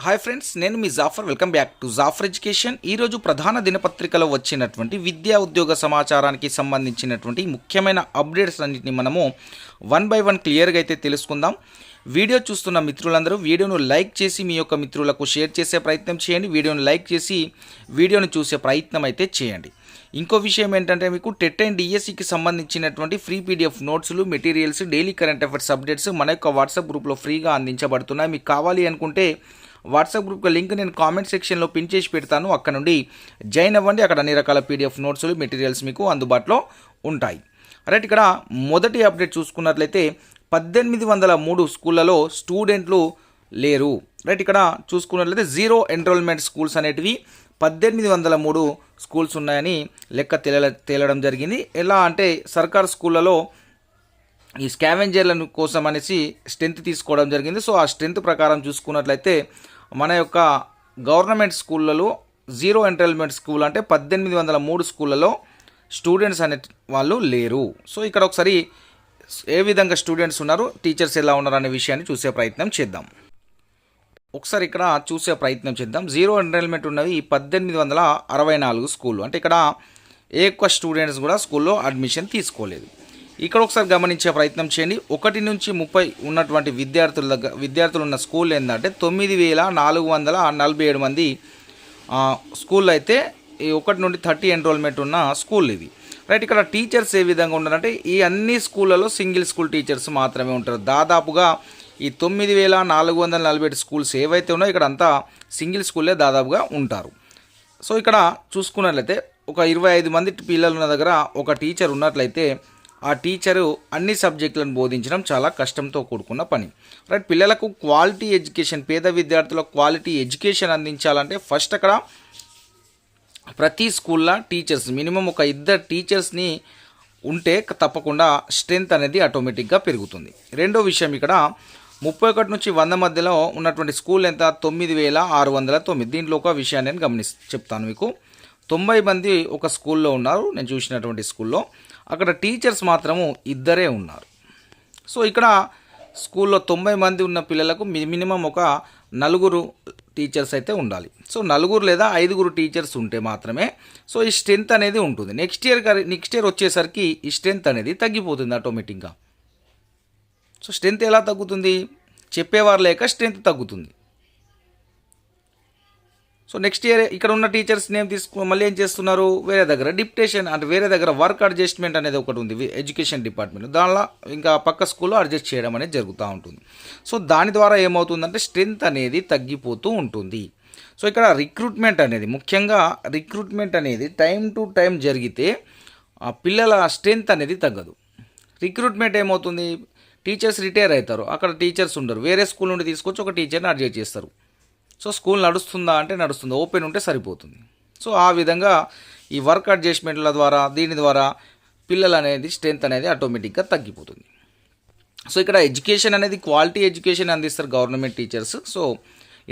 Hi friends, నేను మీ Jafar. Welcome back to Jafar education. ఈరోజు ప్రధాన దినపత్రికలో వచ్చినటువంటి విద్యా ఉద్యోగ సమాచారానికి సంబంధించినటువంటి ముఖ్యమైన అప్డేట్స్ అన్నింటినీ మనము వన్ బై వన్ క్లియర్గా అయితే తెలుసుకుందాం. వీడియో చూస్తున్న మిత్రులందరూ వీడియోను లైక్ చేసి మీ యొక్క మిత్రులకు షేర్ చేసే ప్రయత్నం చేయండి. వీడియోను లైక్ చేసి వీడియోను చూసే ప్రయత్నం అయితే చేయండి. ఇంకో విషయం ఏంటంటే, మీకు టెట్ అండ్ డిఎస్సికి సంబంధించినటువంటి ఫ్రీ పీడిఎఫ్ నోట్స్లు, materials, daily current affairs updates మన యొక్క వాట్సాప్ గ్రూప్లో ఫ్రీగా అందించబడుతున్నాయి. మీకు కావాలి అనుకుంటే వాట్సాప్ గ్రూప్ లింక్ నేను కామెంట్ సెక్షన్లో పిన్ చేసి పెడతాను. అక్కడ నుండి జాయిన్ అవ్వండి. అక్కడ అన్ని రకాల పీడిఎఫ్ నోట్స్లు, మెటీరియల్స్ మీకు అందుబాటులో ఉంటాయి. రైట్, ఇక్కడ మొదటి అప్డేట్ చూసుకున్నట్లయితే 1803 స్కూళ్ళలో స్టూడెంట్లు లేరు. రైట్, ఇక్కడ చూసుకున్నట్లయితే జీరో ఎన్రోల్మెంట్ స్కూల్స్ అనేటివి 1803 స్కూల్స్ ఉన్నాయని లెక్క తేలడం జరిగింది. ఎలా అంటే, సర్కార్ స్కూళ్ళలో ఈ స్కావెంజర్ల కోసం అనేసి స్ట్రెంత్ తీసుకోవడం జరిగింది. సో ఆ స్ట్రెంత్ ప్రకారం చూసుకున్నట్లయితే మన యొక్క గవర్నమెంట్ స్కూళ్ళలో జీరో ఎన్రోల్మెంట్ స్కూల్ అంటే 1803 స్కూళ్ళలో స్టూడెంట్స్ అనే వాళ్ళు లేరు. సో ఇక్కడ ఒకసారి ఏ విధంగా స్టూడెంట్స్ ఉన్నారు, టీచర్స్ ఎలా ఉన్నారు అనే విషయాన్ని చూసే ప్రయత్నం చేద్దాం. ఒకసారి ఇక్కడ చూసే ప్రయత్నం చేద్దాం. జీరో ఎన్రోల్మెంట్ ఉన్నవి 1864 స్కూళ్ళు. అంటే ఇక్కడ ఏ ఒక్క స్టూడెంట్స్ కూడా స్కూల్లో అడ్మిషన్ తీసుకోలేదు. ఇక్కడ ఒకసారి గమనించే ప్రయత్నం చేయండి. 1 నుంచి 30 ఉన్నటువంటి విద్యార్థులు ఉన్న స్కూల్ ఏంటంటే 9447 మంది స్కూల్ అయితే ఈ 1 నుండి 30 ఎన్రోల్మెంట్ ఉన్న స్కూల్ ఇవి. రైట్, ఇక్కడ టీచర్స్ ఏ విధంగా ఉన్నారంటే, ఈ అన్ని స్కూళ్ళలో సింగిల్ స్కూల్ టీచర్స్ మాత్రమే ఉంటారు. దాదాపుగా ఈ 9447 స్కూల్స్ ఏవైతే ఉన్నాయో ఇక్కడ అంతా సింగిల్ స్కూల్లే దాదాపుగా ఉంటారు. సో ఇక్కడ చూసుకున్నట్లయితే ఒక 25 మంది పిల్లలు ఉన్న దగ్గర ఒక టీచర్ ఉన్నట్లయితే ఆ టీచరు అన్ని సబ్జెక్టులను బోధించడం చాలా కష్టంతో కూడుకున్న పని. రైట్, పిల్లలకు క్వాలిటీ ఎడ్యుకేషన్, పేద విద్యార్థులకు క్వాలిటీ ఎడ్యుకేషన్ అందించాలంటే ఫస్ట్ అక్కడ ప్రతి స్కూల్లో టీచర్స్ మినిమం ఒక 2 టీచర్స్ని ఉంటే తప్పకుండా స్ట్రెంత్ అనేది ఆటోమేటిక్గా పెరుగుతుంది. రెండో విషయం, ఇక్కడ 31 నుంచి 100 మధ్యలో ఉన్నటువంటి స్కూల్ ఎంత, 9609. దీంట్లో ఒక విషయాన్ని నేను చెప్తాను మీకు. 90 మంది ఒక స్కూల్లో ఉన్నారు, నేను చూసినటువంటి స్కూల్లో. అక్కడ టీచర్స్ మాత్రము 2 ఉన్నారు. సో ఇక్కడ స్కూల్లో 90 మంది ఉన్న పిల్లలకు మినిమం ఒక 4 టీచర్స్ అయితే ఉండాలి. సో 4 లేదా 5 టీచర్స్ ఉంటే మాత్రమే సో ఈ స్ట్రెంత్ అనేది ఉంటుంది. నెక్స్ట్ ఇయర్ వచ్చేసరికి ఈ స్ట్రెంత్ అనేది తగ్గిపోతుంది ఆటోమేటిక్గా. సో స్ట్రెంత్ ఎలా తగ్గుతుంది, చెప్పేవారు లేక స్ట్రెంత్ తగ్గుతుంది. సో నెక్స్ట్ ఇయర్ ఇక్కడ ఉన్న టీచర్స్ నేమ్ మళ్ళీ ఏం చేస్తున్నారు, వేరే దగ్గర డిప్టేషన్ అంటే వేరే దగ్గర వర్క్ అడ్జస్ట్మెంట్ అనేది ఒకటి ఉంది ఎడ్యుకేషన్ డిపార్ట్మెంట్. దానిలో ఇంకా పక్క స్కూల్లో అడ్జస్ట్ చేయడం అనేది జరుగుతూ ఉంటుంది. సో దాని ద్వారా ఏమవుతుందంటే స్ట్రెంత్ అనేది తగ్గిపోతూ ఉంటుంది. సో ఇక్కడ రిక్రూట్మెంట్ అనేది ముఖ్యంగా రిక్రూట్మెంట్ అనేది టైం టు టైం జరిగితే ఆ పిల్లల స్ట్రెంత్ అనేది తగ్గదు. రిక్రూట్మెంట్ ఏమవుతుంది, టీచర్స్ రిటైర్ అవుతారు, అక్కడ టీచర్స్ ఉండరు, వేరే స్కూల్ నుండి తీసుకొచ్చి ఒక టీచర్ని అడ్జస్ట్ చేస్తారు. సో స్కూల్ నడుస్తుందా అంటే నడుస్తుంది, ఓపెన్ ఉంటే సరిపోతుంది. సో ఆ విధంగా ఈ వర్క్ అడ్జస్ట్మెంట్ల ద్వారా దీని ద్వారా పిల్లలు అనేది స్ట్రెంత్ అనేది ఆటోమేటిక్గా తగ్గిపోతుంది. సో ఇక్కడ ఎడ్యుకేషన్ అనేది క్వాలిటీ ఎడ్యుకేషన్ అందిస్తారు గవర్నమెంట్ టీచర్స్. సో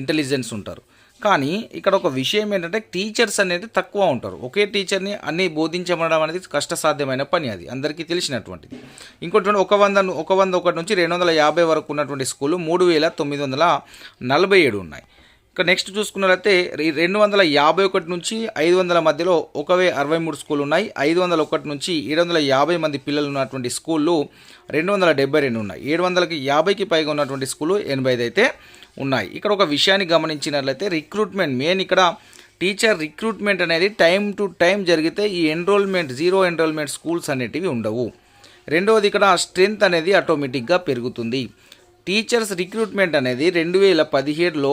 ఇంటెలిజెన్స్ ఉంటారు. కానీ ఇక్కడ ఒక విషయం ఏంటంటే, టీచర్స్ అనేది తక్కువ ఉంటారు. ఒకే టీచర్ని అన్నీ బోధించమనడం అనేది కష్టసాధ్యమైన పని, అది అందరికీ తెలిసినటువంటిది. ఇంకోటి 101 నుంచి 250 వరకు ఉన్నటువంటి స్కూళ్ళు 3947 ఉన్నాయి. ఇక నెక్స్ట్ చూసుకున్నట్లయితే 251 నుంచి 500 మధ్యలో 63 స్కూళ్ళు ఉన్నాయి. 501 నుంచి 750 మంది పిల్లలు ఉన్నటువంటి స్కూళ్ళు 272 ఉన్నాయి. 750కి పైగా ఉన్నటువంటి స్కూళ్ళు 85 అయితే ఉన్నాయి. ఇక్కడ ఒక విషయాన్ని గమనించినట్లయితే రిక్రూట్మెంట్ మెయిన్, ఇక్కడ టీచర్ రిక్రూట్మెంట్ అనేది టైం టు టైం జరిగితే ఈ జీరో ఎన్రోల్మెంట్ స్కూల్స్ అనేటివి ఉండవు. రెండవది, ఇక్కడ స్ట్రెంత్ అనేది ఆటోమేటిక్గా పెరుగుతుంది. టీచర్స్ రిక్రూట్మెంట్ అనేది 2017లో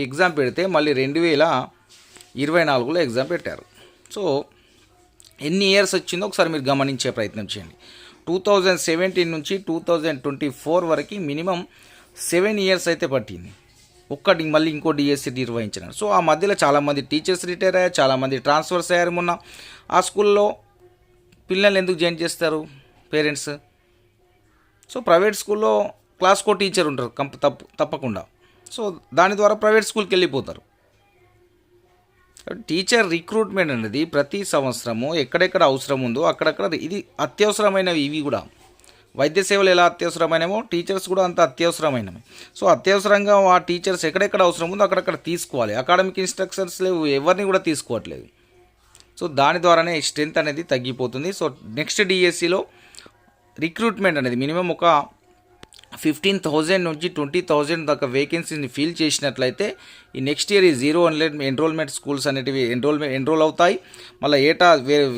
ఎగ్జామ్ పెడితే మళ్ళీ 2024లో ఎగ్జామ్ పెట్టారు. సో ఎన్ని ఇయర్స్ వచ్చిందో ఒకసారి మీరు గమనించే ప్రయత్నం చేయండి. 2017 నుంచి 2024 వరకు మినిమం 7 ఇయర్స్ అయితే పట్టింది మళ్ళీ ఇంకో డిఎస్సి నిర్వహించినారు. సో ఆ మధ్యలో చాలామంది టీచర్స్ రిటైర్ అయ్యారు, చాలామంది ట్రాన్స్ఫర్స్ అయ్యారు. మొన్న ఆ స్కూల్లో పిల్లల్ని ఎందుకు జాయిన్ చేస్తారు పేరెంట్స్? సో ప్రైవేట్ స్కూల్లో క్లాస్కో టీచర్ ఉంటారు తప్పకుండా. సో దాని ద్వారా ప్రైవేట్ స్కూల్కి వెళ్ళిపోతారు. టీచర్ రిక్రూట్మెంట్ అనేది ప్రతి సంవత్సరము ఎక్కడెక్కడ అవసరం ఉందో అక్కడక్కడ ఇది అత్యవసరమైనవి ఇవి కూడా. వైద్య సేవలు ఎలా అత్యవసరమైనమో టీచర్స్ కూడా అంత అత్యవసరమైనవి. సో అత్యవసరంగా ఆ టీచర్స్ ఎక్కడెక్కడ అవసరం ఉందో అక్కడక్కడ తీసుకోవాలి. అకాడమిక్ ఇన్స్ట్రక్షన్స్ లేవు, ఎవరిని కూడా తీసుకోవట్లేదు. సో దాని ద్వారానే స్ట్రెంత్ అనేది తగ్గిపోతుంది. సో నెక్స్ట్ డిఎస్సిలో రిక్రూట్మెంట్ అనేది మినిమం ఒక 15,000 నుంచి 20,000 దాకా వేకెన్సీని ఫిల్ చేసినట్లయితే ఈ నెక్స్ట్ ఇయర్ ఈ జీరో ఎన్రోల్మెంట్ స్కూల్స్ అనేటివి ఎన్రోల్ అవుతాయి. మళ్ళీ ఏటా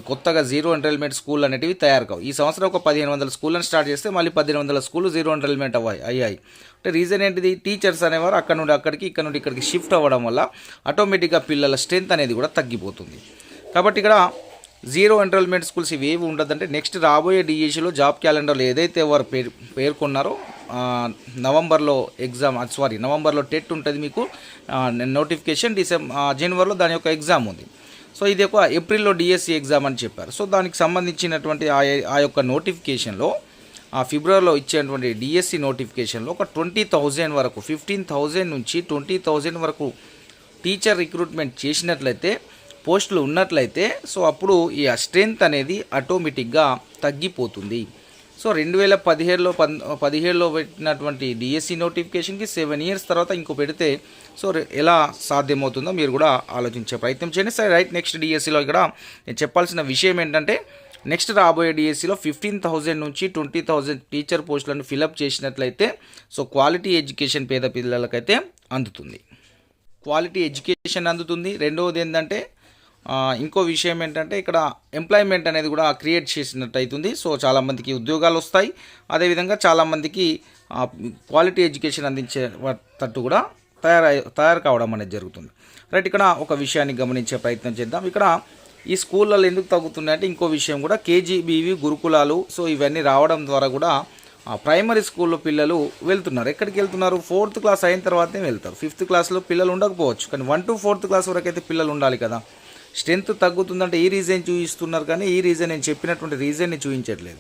కొత్తగా జీరో ఎన్రోల్మెంట్ స్కూల్ అనేటివి తయారు కావు. ఈ సంవత్సరం ఒక 1500 స్కూళ్ళని స్టార్ట్ చేస్తే మళ్ళీ 1500 స్కూళ్ళు జీరో ఎన్రోల్మెంట్ అయ్యాయి. అంటే రీజన్ ఏంటిది? టీచర్స్ అనేవారు అక్కడ నుండి అక్కడికి, ఇక్కడ నుండి ఇక్కడికి షిఫ్ట్ అవ్వడం వల్ల ఆటోమేటిక్గా పిల్లల స్ట్రెంత్ అనేది కూడా తగ్గిపోతుంది. కాబట్టి ఇక్కడ జీరో ఎన్రోల్మెంట్ స్కూల్స్ ఇవేవి ఉండదంటే నెక్స్ట్ రాబోయే డిఎస్సిలో జాబ్ క్యాలెండర్లో ఏదైతే వారు పేర్కొన్నారో నవంబర్లో టెట్ ఉంటుంది మీకు నోటిఫికేషన్, జనవరిలో దాని యొక్క ఎగ్జామ్ ఉంది. సో ఇది ఒక ఏప్రిల్లో డిఎస్సి ఎగ్జామ్ అని చెప్పారు. సో దానికి సంబంధించినటువంటి ఆ యొక్క నోటిఫికేషన్లో ఫిబ్రవరిలో ఇచ్చేటువంటి డిఎస్సి నోటిఫికేషన్లో ఒక 20,000 వరకు 15,000 నుంచి 20,000 వరకు టీచర్ రిక్రూట్మెంట్ చేసినట్లయితే, పోస్టులు ఉన్నట్లయితే, సో అప్పుడు ఈ స్ట్రెంత్ అనేది ఆటోమేటిక్గా తగ్గిపోతుంది. సో 2017లో పెట్టినటువంటి డిఎస్సి నోటిఫికేషన్కి 7 years తర్వాత ఇంకో పెడితే సో ఎలా సాధ్యమవుతుందో మీరు కూడా ఆలోచించే ప్రయత్నం చేయండి. సరే రైట్, నెక్స్ట్ డిఎస్సిలో ఇక్కడ నేను చెప్పాల్సిన విషయం ఏంటంటే నెక్స్ట్ రాబోయే డిఎస్సిలో 15,000 నుంచి 20,000 టీచర్ పోస్టులను ఫిలప్ చేసినట్లయితే సో క్వాలిటీ ఎడ్యుకేషన్ పేద పిల్లలకైతే అందుతుంది. క్వాలిటీ ఎడ్యుకేషన్ అందుతుంది. రెండవది ఏంటంటే ఇంకో విషయం ఏంటంటే ఇక్కడ ఎంప్లాయ్మెంట్ అనేది కూడా క్రియేట్ చేసినట్టు అవుతుంది. సో చాలామందికి ఉద్యోగాలు వస్తాయి. అదేవిధంగా చాలామందికి క్వాలిటీ ఎడ్యుకేషన్ అందించేటట్టు కూడా తయారు కావడం అనేది జరుగుతుంది. రైట్, ఇక్కడ ఒక విషయాన్ని గమనించే ప్రయత్నం చేద్దాం. ఇక్కడ ఈ స్కూళ్ళలో ఎందుకు తగ్గుతున్నాయంటే ఇంకో విషయం కూడా కేజీబీవి గురుకులాలు సో ఇవన్నీ రావడం ద్వారా కూడా ప్రైమరీ స్కూల్లో పిల్లలు వెళ్తున్నారు. ఎక్కడికి వెళ్తున్నారు? 4th క్లాస్ అయిన తర్వాతే వెళ్తారు. 5th క్లాస్లో పిల్లలు ఉండకపోవచ్చు, కానీ 1 to 4th క్లాస్ వరకు అయితే పిల్లలు ఉండాలి కదా. స్ట్రెంత్ తగ్గుతుందంటే ఈ రీజన్ చూపిస్తున్నారు, కానీ ఈ రీజన్ నేను చెప్పినటువంటి రీజన్ని చూపించట్లేదు.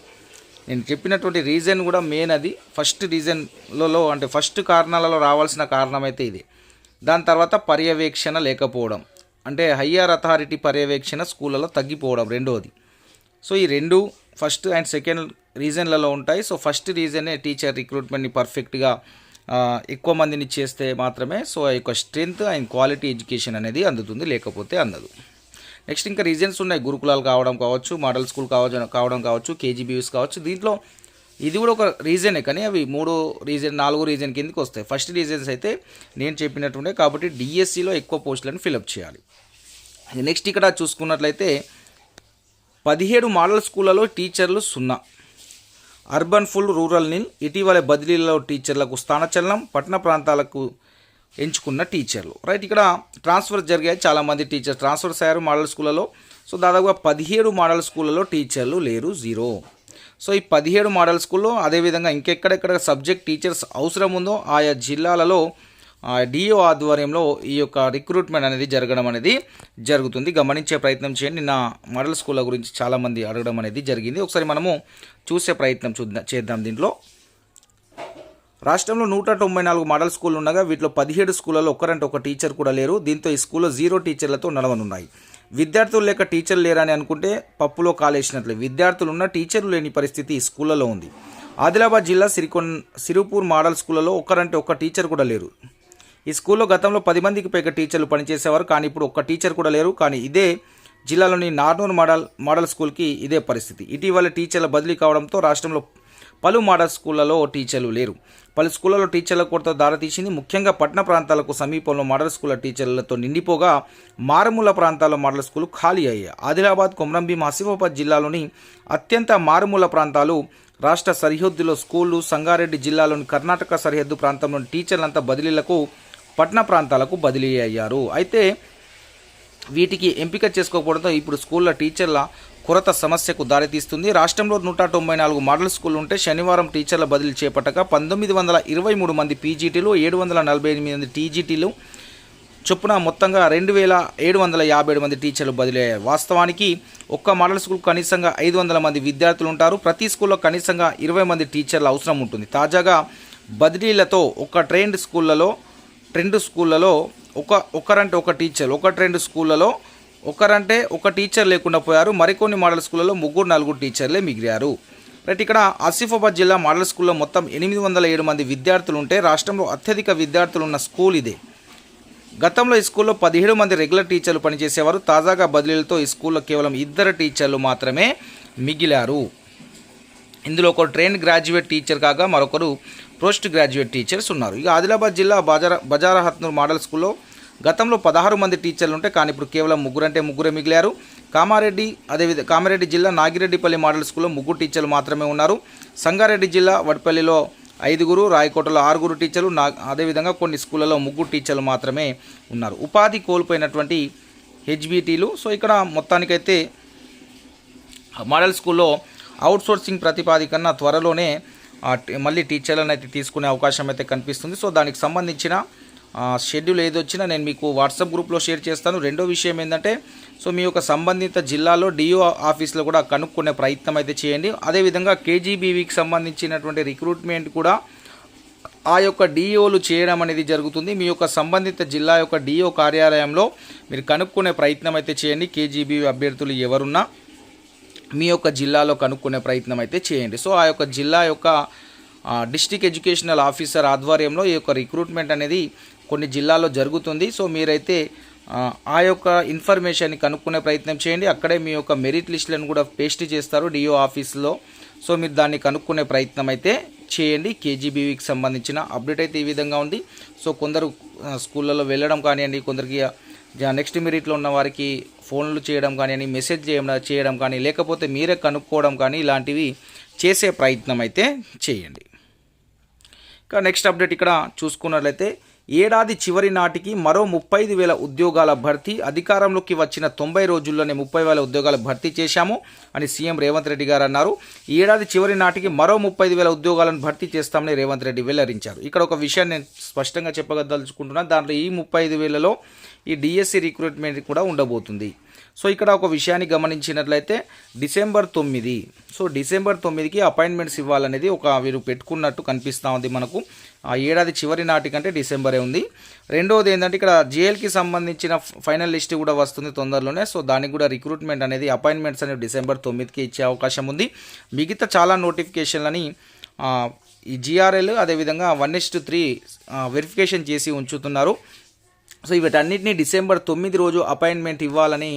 నేను చెప్పినటువంటి రీజన్ కూడా మెయిన్ అది ఫస్ట్ రీజన్లలో, అంటే ఫస్ట్ కారణాలలో రావాల్సిన కారణం అయితే ఇది. దాని తర్వాత పర్యవేక్షణ లేకపోవడం, అంటే హయ్యర్ అథారిటీ పర్యవేక్షణ స్కూళ్ళలో తగ్గిపోవడం రెండోది. సో ఈ రెండు ఫస్ట్ అండ్ సెకండ్ రీజన్లలో ఉంటాయి. సో ఫస్ట్ రీజనే టీచర్ రిక్రూట్మెంట్ని పర్ఫెక్ట్గా ఎక్కువ మందిని చేస్తే మాత్రమే సో ఆ యొక్క స్ట్రెంత్ అండ్ క్వాలిటీ ఎడ్యుకేషన్ అనేది అందుతుంది, లేకపోతే అందదు. నెక్స్ట్ ఇంకా రీజన్స్ ఉన్నాయి. గురుకులాలు కావడం కావచ్చు, మోడల్ స్కూల్ కావడం కావచ్చు, కేజీబీవీస్ కావచ్చు. దీంట్లో ఇది కూడా ఒక రీజనే, కానీ అవి 4 రీజన్ కిందకి వస్తాయి. ఫస్ట్ రీజన్స్ అయితే నేను చెప్పినట్టుండే, కాబట్టి డిఎస్సిలో ఎక్కువ పోస్టులను ఫిలప్ చేయాలి. నెక్స్ట్ ఇక్కడ చూసుకున్నట్లయితే 17 మోడల్ స్కూళ్ళలో టీచర్లు 0, అర్బన్ ఫుల్, రూరల్ నిల్. ఇటీవల బదిలీలలో టీచర్లకు స్థానచలనం, పట్టణ ప్రాంతాలకు ఎంచుకున్న టీచర్లు. రైట్, ఇక్కడ ట్రాన్స్ఫర్ జరిగాయి. చాలామంది టీచర్స్ ట్రాన్స్ఫర్స్ అయ్యారు మోడల్ స్కూళ్ళలో. సో దాదాపుగా 17 మోడల్ స్కూళ్ళలో టీచర్లు లేరు, 0. సో ఈ 17 మోడల్ స్కూల్లో అదేవిధంగా ఇంకెక్కడెక్కడ సబ్జెక్ట్ టీచర్స్ అవసరం ఉందో ఆయా జిల్లాలలో డిఓ ఆధ్వర్యంలో ఈ యొక్క రిక్రూట్మెంట్ అనేది జరగడం అనేది జరుగుతుంది. గమనించే ప్రయత్నం చేయండి. నిన్న మోడల్ స్కూళ్ళ గురించి చాలామంది అడగడం అనేది జరిగింది. ఒకసారి మనము చూసే ప్రయత్నం చేద్దాం. దీంట్లో రాష్ట్రంలో 194 మోడల్ స్కూళ్ళు ఉండగా వీటిలో 17 స్కూళ్ళలో ఒక్కరంటే ఒక టీచర్ కూడా లేరు. దీంతో ఈ స్కూల్లో 0 టీచర్లతో నడవనున్నాయి. విద్యార్థులు లేక టీచర్లు లేరని అనుకుంటే పప్పులో కాలేసినట్లే. విద్యార్థులు ఉన్న టీచర్లు లేని పరిస్థితి ఈ స్కూళ్ళలో ఉంది. ఆదిలాబాద్ జిల్లా సిరుపూర్ మోడల్ స్కూళ్ళలో ఒక్కరంటే ఒక్క టీచర్ కూడా లేరు. ఈ స్కూల్లో గతంలో 10 మందికి పైగా టీచర్లు పనిచేసేవారు, కానీ ఇప్పుడు ఒక్క టీచర్ కూడా లేరు. కానీ ఇదే జిల్లాలోని నార్నూర్ మోడల్ స్కూల్కి ఇదే పరిస్థితి. ఇటీవల టీచర్ల బదిలీ కావడంతో రాష్ట్రంలో పలు మోడల్ స్కూళ్లలో టీచర్లు లేరు. పలు స్కూళ్లలో టీచర్ల కొరత దారితీసింది. ముఖ్యంగా పట్టణ ప్రాంతాలకు సమీపంలో మోడల్ స్కూళ్ల టీచర్లతో నిండిపోగా మారుమూల ప్రాంతాల్లో మోడల్ స్కూలు ఖాళీ అయ్యాయి. ఆదిలాబాద్, కొమరంభీం, ఆసిఫాబాద్ జిల్లాలోని అత్యంత మారుమూల ప్రాంతాలు, రాష్ట్ర సరిహద్దులో స్కూళ్లు, సంగారెడ్డి జిల్లాలోని కర్ణాటక సరిహద్దు ప్రాంతంలోని టీచర్లంతా బదిలీలకు పట్టణ ప్రాంతాలకు బదిలీ అయ్యారు. అయితే వీటికి ఎంపిక చేసుకోకపోవడంతో ఇప్పుడు స్కూళ్ళ టీచర్ల కొరత సమస్యకు దారితీస్తుంది. రాష్ట్రంలో 194 మోడల్ స్కూళ్ళు ఉంటే శనివారం టీచర్ల బదిలీ చేపట్టగా 1923 మంది పీజీటీలు, 748 మంది టీజీటీలు చొప్పున మొత్తంగా 2757 మంది టీచర్లు బదిలీ అయ్యారు. వాస్తవానికి ఒక్క మోడల్ స్కూల్ కనీసంగా 500 మంది విద్యార్థులు ఉంటారు. ప్రతి స్కూల్లో కనీసంగా 20 మంది టీచర్ల అవసరం ఉంటుంది. తాజాగా బదిలీలతో రెండు స్కూళ్ళలో ఒకరంటే ఒక టీచర్, 1-2 స్కూళ్ళలో ఒకరంటే ఒక టీచర్ లేకుండా పోయారు. మరికొన్ని మోడల్ స్కూళ్ళలో 3-4 టీచర్లే మిగిలారు. రైట్, ఇక్కడ ఆసిఫాబాద్ జిల్లా మోడల్ స్కూల్లో మొత్తం 807 మంది విద్యార్థులు ఉంటే రాష్ట్రంలో అత్యధిక విద్యార్థులు ఉన్న స్కూల్ ఇదే. గతంలో ఈ స్కూల్లో 17 మంది రెగ్యులర్ టీచర్లు పనిచేసేవారు. తాజాగా బదిలీలతో ఈ స్కూల్లో కేవలం 2 టీచర్లు మాత్రమే మిగిలారు. ఇందులో ఒకరు ట్రైన్డ్ గ్రాడ్యుయేట్ టీచర్ కాగా మరొకరు పోస్ట్ గ్రాడ్యుయేట్ టీచర్స్ ఉన్నారు. ఇక ఆదిలాబాద్ జిల్లా బజారాహత్నూర్ మోడల్ స్కూల్లో గతంలో 16 మంది టీచర్లు ఉంటే కానీ ఇప్పుడు కేవలం ముగ్గురే మిగిలారు. కామారెడ్డి జిల్లా నాగిరెడ్డిపల్లి మోడల్ స్కూల్లో 3 టీచర్లు మాత్రమే ఉన్నారు. సంగారెడ్డి జిల్లా వడ్పల్లిలో 5, రాయకోటలో 6 టీచర్లు, అదేవిధంగా కొన్ని స్కూళ్ళలో 3 టీచర్లు మాత్రమే ఉన్నారు. ఉపాధి కోల్పోయినటువంటి హెచ్బిటీలు. సో ఇక్కడ మొత్తానికైతే మోడల్ స్కూల్లో అవుట్సోర్సింగ్ ప్రతిపాదికన త్వరలోనే మళ్ళీ టీచర్లను అయితే తీసుకునే అవకాశం అయితే కనిపిస్తుంది. సో దానికి సంబంధించిన షెడ్యూల్ ఏదొచ్చినా నేను మీకు వాట్సాప్ గ్రూప్లో షేర్ చేస్తాను. రెండో విషయం ఏంటంటే, సో మీ యొక్క సంబంధిత జిల్లాలో డిఓ ఆఫీస్లో కూడా కనుక్కునే ప్రయత్నం అయితే చేయండి. అదేవిధంగా కేజీబీవీకి సంబంధించినటువంటి రిక్రూట్మెంట్ కూడా ఆ యొక్క డిఓలు చేయడం అనేది జరుగుతుంది. మీ యొక్క సంబంధిత జిల్లా యొక్క డిఓ కార్యాలయంలో మీరు కనుక్కునే ప్రయత్నం అయితే చేయండి. కేజీబీవీ అభ్యర్థులు ఎవరున్నా మీ యొక్క జిల్లాలో కనుక్కునే ప్రయత్నం అయితే చేయండి. సో ఆ యొక్క జిల్లా యొక్క డిస్ట్రిక్ట్ ఎడ్యుకేషనల్ ఆఫీసర్ ఆధ్వర్యంలో ఈ యొక్క రిక్రూట్మెంట్ అనేది కొన్ని జిల్లాల్లో జరుగుతుంది. సో మీరైతే ఆ యొక్క ఇన్ఫర్మేషన్ని కనుక్కునే ప్రయత్నం చేయండి. అక్కడే మీ యొక్క మెరిట్ లిస్టులను కూడా పేస్ట్ చేస్తారు డిఓ ఆఫీస్లో. సో మీరు దాన్ని కనుక్కునే ప్రయత్నం అయితే చేయండి. కేజీబీవీకి సంబంధించిన అప్డేట్ అయితే ఈ విధంగా ఉంది. సో కొందరు స్కూళ్ళలో వెళ్ళడం కానివ్వండి, కొందరికి నెక్స్ట్ మెరిట్లో ఉన్న వారికి ఫోన్లు చేయడం కానివ్వండి, మెసేజ్ చేయడం కానీ, లేకపోతే మీరే కనుక్కోవడం కానీ ఇలాంటివి చేసే ప్రయత్నం అయితే చేయండి. ఇక నెక్స్ట్ అప్డేట్ ఇక్కడ చూసుకున్నట్లయితే, ఏడాది చివరి నాటికి మరో 35,000 ఉద్యోగాల భర్తీ. అధికారంలోకి వచ్చిన 90 రోజుల్లోనే 30,000 ఉద్యోగాలు భర్తీ చేశాము అని సీఎం రేవంత్ రెడ్డి గారు అన్నారు. ఈ ఏడాది చివరి నాటికి మరో 35,000 ఉద్యోగాలను భర్తీ చేస్తామని రేవంత్ రెడ్డి వెల్లడించారు. ఇక్కడ ఒక విషయాన్ని నేను స్పష్టంగా చెప్పగదలుచుకుంటున్నాను. దాంట్లో ఈ 35,000లో ఈ డిఎస్సి రిక్రూట్మెంట్ కూడా ఉండబోతుంది. సో ఇక్కడ ఒక విషయాన్ని గమనించినట్లయితే డిసెంబర్ 9, సో డిసెంబర్ 9కి అపాయింట్మెంట్స్ ఇవ్వాలనేది వీరు పెట్టుకున్నట్టు కనిపిస్తూ ఉంది మనకు. ఆ ఏడాది చివరి నాటికంటే డిసెంబరే ఉంది. రెండవది ఏంటంటే, ఇక్కడ జేఎల్కి సంబంధించిన ఫైనల్ లిస్ట్ కూడా వస్తుంది తొందరలోనే. సో దానికి కూడా రిక్రూట్మెంట్ అనేది అపాయింట్మెంట్స్ అనేవి డిసెంబర్ 9కి ఇచ్చే అవకాశం ఉంది. మిగతా చాలా నోటిఫికేషన్లని ఈ జిఆర్ఎల్ అదేవిధంగా 1:3 వెరిఫికేషన్ చేసి ఉంచుతున్నారు. సో వీటన్నిటిని డిసెంబర్ 9 రోజు అపాయింట్మెంట్ ఇవ్వాలని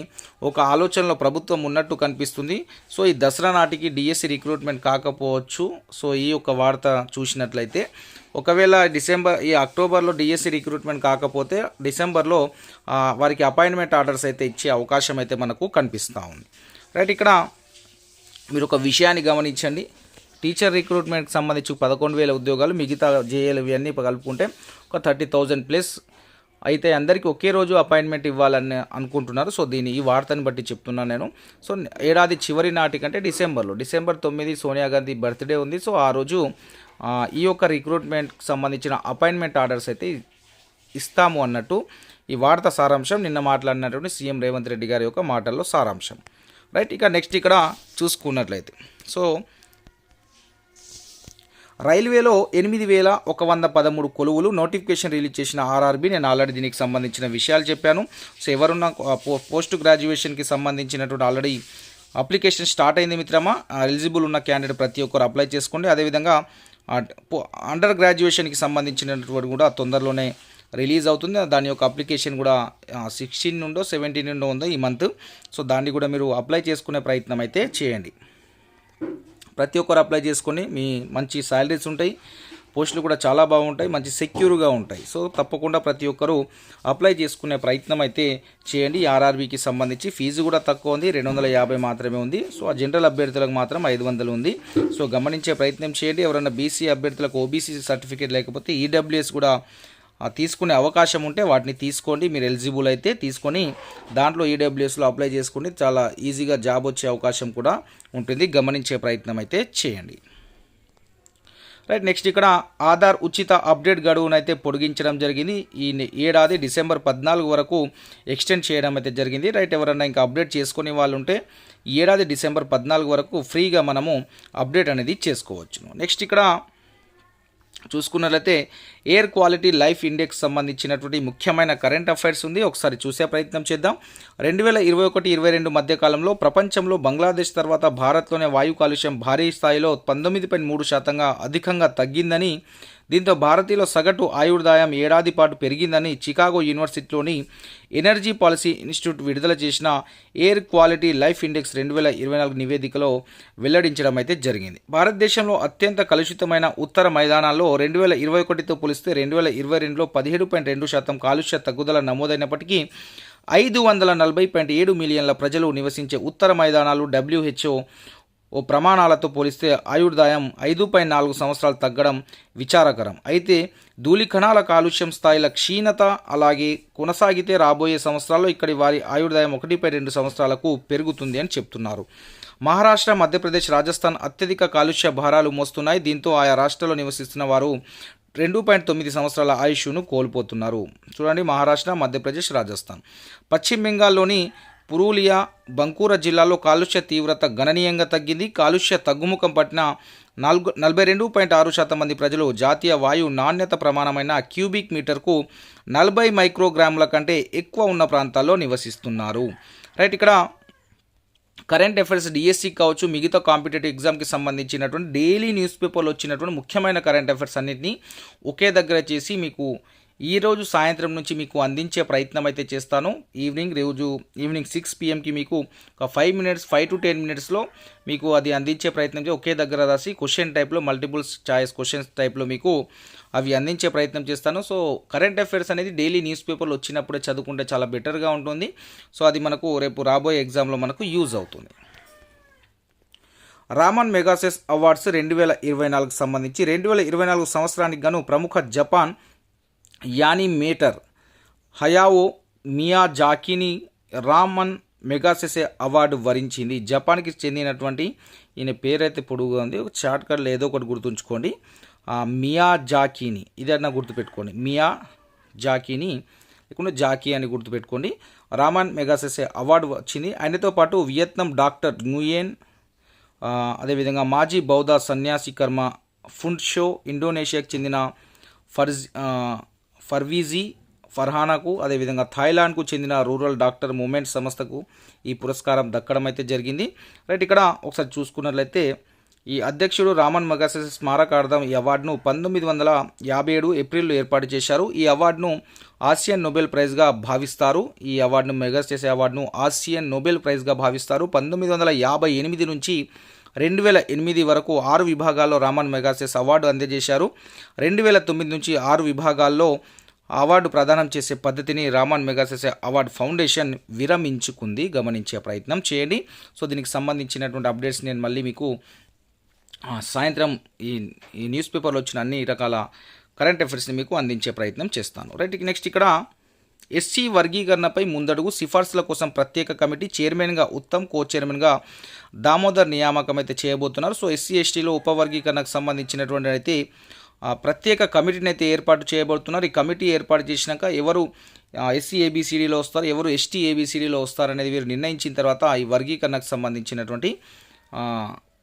ఒక ఆలోచనలో ప్రభుత్వం ఉన్నట్టు కనిపిస్తుంది. సో ఈ దసరా నాటికి డిఎస్సి రిక్రూట్మెంట్ కాకపోవచ్చు. సో ఈ యొక్క వార్త చూసినట్లయితే, ఒకవేళ ఈ అక్టోబర్లో డిఎస్సి రిక్రూట్మెంట్ కాకపోతే డిసెంబర్లో వారికి అపాయింట్మెంట్ ఆర్డర్స్ అయితే ఇచ్చే అవకాశం అయితే మనకు కనిపిస్తూ ఉంది. రైట్, ఇక్కడ మీరు ఒక విషయాన్ని గమనించండి. టీచర్ రిక్రూట్మెంట్కి సంబంధించి 11,000 ఉద్యోగాలు, మిగతా జేఏలు ఇవన్నీ కలుపుకుంటే ఒక 30,000 ప్లస్ అయితే అందరికీ ఒకే రోజు అపాయింట్మెంట్ ఇవ్వాలని అనుకుంటున్నారు. సో ఈ వార్తని బట్టి చెప్తున్నాను నేను. సో ఏడాది చివరి నాటికంటే డిసెంబర్ 9 సోనియా గాంధీ బర్త్డే ఉంది. సో ఆ రోజు ఈ యొక్క రిక్రూట్మెంట్కి సంబంధించిన అపాయింట్మెంట్ ఆర్డర్స్ అయితే ఇస్తాము అన్నట్టు ఈ వార్త సారాంశం. నిన్న మాట్లాడినటువంటి సీఎం రేవంత్ రెడ్డి గారి యొక్క మాటల్లో సారాంశం. రైట్, ఇక నెక్స్ట్ ఇక్కడ చూసుకున్నట్లయితే, సో రైల్వేలో 8,113 కొలువులు నోటిఫికేషన్ రిలీజ్ చేసిన ఆర్ఆర్బీ. నేను ఆల్రెడీ దీనికి సంబంధించిన విషయాలు చెప్పాను. సో ఎవరున్న పోస్ట్ గ్రాడ్యుయేషన్కి సంబంధించినటువంటి ఆల్రెడీ అప్లికేషన్ స్టార్ట్ అయింది మిత్రమా. ఎలిజిబుల్ ఉన్న క్యాండిడేట్ ప్రతి ఒక్కరు అప్లై చేసుకోండి. అదేవిధంగా అండర్ గ్రాడ్యుయేషన్కి సంబంధించినటువంటి కూడా తొందరలోనే రిలీజ్ అవుతుంది. దాని యొక్క అప్లికేషన్ కూడా 16 నుండో 17 నుండో ఉందో ఈ మంత్. సో దాన్ని కూడా మీరు అప్లై చేసుకునే ప్రయత్నం అయితే చేయండి. ప్రతి ఒక్కరు అప్లై చేసుకొని మీ మంచి శాలరీస్ ఉంటాయి, పోస్టులు కూడా చాలా బాగుంటాయి, మంచి సెక్యూర్గా ఉంటాయి. సో తప్పకుండా ప్రతి ఒక్కరూ అప్లై చేసుకునే ప్రయత్నం అయితే చేయండి. ఆర్ఆర్బీకి సంబంధించి ఫీజు కూడా తక్కువ ఉంది, 250 మాత్రమే ఉంది. సో ఆ జనరల్ అభ్యర్థులకు మాత్రం 500 ఉంది. సో గమనించే ప్రయత్నం చేయండి. ఎవరైనా బీసీ అభ్యర్థులకు ఓబీసీ సర్టిఫికేట్ లేకపోతే ఈడబ్ల్యూఎస్ కూడా తీసుకునే అవకాశం ఉంటే వాటిని తీసుకోండి. మీరు ఎలిజిబుల్ అయితే తీసుకొని దాంట్లో ఈడబ్ల్యూఎస్లో అప్లై చేసుకుని చాలా ఈజీగా జాబ్ వచ్చే అవకాశం కూడా ఉంటుంది. గమనించే ప్రయత్నం అయితే చేయండి. రైట్, నెక్స్ట్ ఇక్కడ ఆధార్ ఉచిత అప్డేట్ గడువును అయితే పొడిగించడం జరిగింది. ఈ ఏడాది డిసెంబర్ 14 వరకు ఎక్స్టెండ్ చేయడం అయితే జరిగింది. రైట్, ఎవరైనా ఇంకా అప్డేట్ చేసుకునే వాళ్ళు ఉంటే ఈ ఏడాది డిసెంబర్ 14 వరకు ఫ్రీగా మనము అప్డేట్ అనేది చేసుకోవచ్చు. నెక్స్ట్ ఇక్కడ చూసుకున్నట్లయితే ఎయిర్ క్వాలిటీ లైఫ్ ఇండెక్స్ సంబంధించినటువంటి ముఖ్యమైన కరెంట్ అఫైర్స్ ఉంది. ఒకసారి చూసే ప్రయత్నం చేద్దాం. 2021-22 మధ్య కాలంలో ప్రపంచంలో బంగ్లాదేశ్ తర్వాత భారత్లోనే వాయు కాలుష్యం భారీ స్థాయిలో 19.3% అధికంగా తగ్గిందని, దీంతో భారతీయుల సగటు ఆయుర్దాయం ఏడాది పాటు పెరిగిందని చికాగో యూనివర్సిటీలోని ఎనర్జీ పాలసీ ఇన్స్టిట్యూట్ విడుదల చేసిన ఎయిర్ క్వాలిటీ లైఫ్ ఇండెక్స్ 2024 నివేదికలో వెల్లడించడం అయితే జరిగింది. భారతదేశంలో అత్యంత కలుషితమైన ఉత్తర మైదానాల్లో 2021తో పోలిస్తే 2022లో 17.2% కాలుష్య తగ్గుదల నమోదైనప్పటికీ 540.7 మిలియన్ల ప్రజలు నివసించే ఉత్తర మైదానాలు WHO ప్రమాణాలతో పోలిస్తే ఆయుర్దాయం 5.4 సంవత్సరాలు తగ్గడం విచారకరం. అయితే ధూళి కణాల కాలుష్యం స్థాయిల క్షీణత అలాగే కొనసాగితే రాబోయే సంవత్సరాల్లో ఇక్కడి వారి ఆయుర్దాయం 1.2 సంవత్సరాలకు పెరుగుతుంది అని చెప్తున్నారు. మహారాష్ట్ర, మధ్యప్రదేశ్, రాజస్థాన్ అత్యధిక కాలుష్య భారాలు మోస్తున్నాయి. దీంతో ఆయా రాష్ట్రాల్లో నివసిస్తున్న వారు 2.9 సంవత్సరాల ఆయుష్ను కోల్పోతున్నారు. చూడండి, మహారాష్ట్ర, మధ్యప్రదేశ్, రాజస్థాన్. పశ్చిమ బెంగాల్లోని పురూలియా, బంకూరా జిల్లాలో కాలుష్య తీవ్రత గణనీయంగా తగ్గింది. కాలుష్య తగ్గుముఖం పట్టిన 42.6% మంది ప్రజలు జాతీయ వాయు నాణ్యత ప్రమాణమైన క్యూబిక్ మీటర్కు 40 మైక్రోగ్రాముల కంటే ఎక్కువ ఉన్న ప్రాంతాల్లో నివసిస్తున్నారు. రైట్, ఇక్కడ కరెంట్ అఫైర్స్ డిఎస్సి కావచ్చు, మిగతా కాంపిటేటివ్ ఎగ్జామ్కి సంబంధించినటువంటి డైలీ న్యూస్ పేపర్లో వచ్చినటువంటి ముఖ్యమైన కరెంట్ అఫైర్స్ అన్నింటినీ ఒకే దగ్గర చేసి మీకు ఈరోజు సాయంత్రం నుంచి మీకు అందించే ప్రయత్నం అయితే చేస్తాను. ఈవినింగ్ 6 PM మీకు ఒక 5 to 10 మినిట్స్లో మీకు అది అందించే ప్రయత్నం చేసి ఒకే దగ్గర రాసి క్వశ్చన్ టైప్లో మల్టిపుల్ చాయిస్ క్వశ్చన్స్ టైప్లో మీకు అవి అందించే ప్రయత్నం చేస్తాను. సో కరెంట్ అఫైర్స్ అనేది డైలీ న్యూస్ పేపర్లో వచ్చినప్పుడే చదువుకుంటే చాలా బెటర్గా ఉంటుంది. సో అది మనకు రేపు రాబోయే ఎగ్జామ్లో మనకు యూజ్ అవుతుంది. రామన్ మెగాసెస్ అవార్డ్స్ 2024 సంబంధించి 2024 సంవత్సరానికి గాను ప్రముఖ Japan animator హయాఓ మియాజాకిని Raman Magsaysay award వరించింది. జపాన్కి చెందినటువంటి ఈయన పేరైతే పొడుగుగా ఉంది, ఒక షార్ట్ కట్లో ఏదో ఒకటి గుర్తుంచుకోండి. మియాజాకిని, ఇదన్నా గుర్తుపెట్టుకోండి, మియాజాకిని లేకుండా జాకీ అని గుర్తుపెట్టుకోండి. రామన్ మెగాసెసే అవార్డు వచ్చింది. ఆయనతో పాటు వియత్నాం డాక్టర్ nguyen, అదేవిధంగా మాజీ బౌద్ధ సన్యాసి కర్మ ఫున్షో, ఇండోనేషియాకు చెందిన ఫర్వీజీ ఫర్హానాకు, అదేవిధంగా థాయిలాండ్కు చెందిన రూరల్ డాక్టర్ మూవ్మెంట్ సంస్థకు ఈ పురస్కారం దక్కడం అయితే జరిగింది. రైట్, ఇక్కడ ఒకసారి చూసుకున్నట్లయితే ఈ అధ్యక్షుడు రామన్ మెగాసెసే స్మారకార్థం ఈ అవార్డును 1957 ఏప్రిల్లో ఏర్పాటు చేశారు. ఈ అవార్డును ఆసియన్ నోబెల్ ప్రైజ్గా భావిస్తారు. ఈ అవార్డును మెగాసెసే అవార్డును ఆసియన్ నోబెల్ ప్రైజ్గా భావిస్తారు. 1958 నుంచి 2008 వరకు 6 విభాగాల్లో రామన్ మెగాసెస్ అవార్డు అందజేశారు. 2009 నుంచి 6 విభాగాల్లో అవార్డు ప్రదానం చేసే పద్ధతిని రామన్ మెగాసెసే అవార్డు ఫౌండేషన్ విరమించుకుంది. గమనించే ప్రయత్నం చేయండి. సో దీనికి సంబంధించినటువంటి అప్డేట్స్ నేను మళ్ళీ మీకు సాయంత్రం ఈ న్యూస్ పేపర్లో వచ్చిన అన్ని రకాల కరెంట్ అఫైర్స్ని మీకు అందించే ప్రయత్నం చేస్తాను. రైట్, నెక్స్ట్ ఇక్కడ ఎస్సీ వర్గీకరణపై ముందడుగు సిఫార్సుల కోసం ప్రత్యేక కమిటీ చైర్మన్గా ఉత్తమ్, కో చైర్మన్గా దామోదర్ నియామకం అయితే చేయబోతున్నారు. సో ఎస్సీ ఎస్టీలో ఉపవర్గీకరణకు సంబంధించినటువంటి అయితే ప్రత్యేక కమిటీని అయితే ఏర్పాటు చేయబోతున్నారు. ఈ కమిటీ ఏర్పాటు చేసినాక ఎవరు ఎస్సీ ఏబిసిడిలో వస్తారు, ఎవరు ఎస్టీ ఏబిసిడిలో వస్తారు అనేది వీరు నిర్ణయించిన తర్వాత ఈ వర్గీకరణకు సంబంధించినటువంటి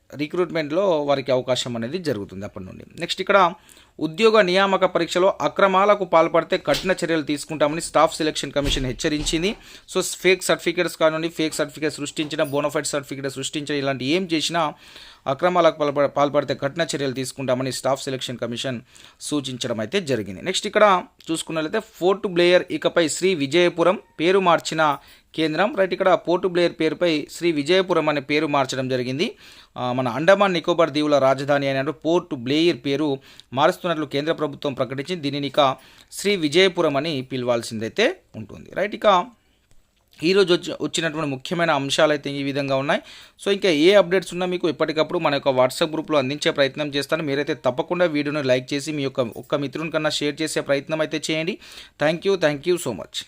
రిక్రూట్మెంట్లో వారికి అవకాశం అనేది జరుగుతుంది అప్పటి నుండి. నెక్స్ట్ ఇక్కడ ఉద్యోగ నియామక పరీక్షలో అక్రమాలకు పాల్పడితే కఠిన చర్యలు తీసుకుంటామని స్టాఫ్ సెలక్షన్ కమిషన్ హెచ్చరించింది. సో ఫేక్ సర్టిఫికేట్స్ కానివ్వండి, ఫేక్ సర్టిఫికేట్ సృష్టించిన, బోనఫైడ్ సర్టిఫికేట్ సృష్టించిన, ఇలాంటి ఏం చేసినా అక్రమాలకు పాల్పడితే కఠిన చర్యలు తీసుకుంటామని స్టాఫ్ సెలక్షన్ కమిషన్ సూచించడం అయితే జరిగింది. నెక్స్ట్ ఇక్కడ చూసుకున్నట్లయితే పోర్ట్ బ్లేయర్ ఇకపై శ్రీ విజయపురం పేరు మార్చిన కేంద్రం. రైట్, ఇక్కడ పోర్ట్ బ్లేయర్ పేరుపై శ్రీ విజయపురం అనే పేరు మార్చడం జరిగింది. మన అండమాన్ నికోబార్ దీవుల రాజధాని అయిన పోర్ట్ బ్లేయర్ పేరు మారుస్తున్నట్లు కేంద్ర ప్రభుత్వం ప్రకటించింది. దీనిని ఇక శ్రీ విజయపురం అని పిలవాల్సిందైతే ఉంటుంది. రైట్, ఇక ఈరోజు వచ్చినటువంటి ముఖ్యమైన అంశాలు అయితే ఈ విధంగా ఉన్నాయి. సో ఇంకా ఏ అప్డేట్స్ ఉన్నా మీకు ఎప్పటికప్పుడు మన యొక్క వాట్సాప్ గ్రూప్లో అందించే ప్రయత్నం చేస్తాను. మీరైతే తప్పకుండా వీడియోని లైక్ చేసి మీ యొక్క ఒక్క మిత్రుని కన్నా షేర్ చేసే ప్రయత్నం అయితే చేయండి. Thank you so much.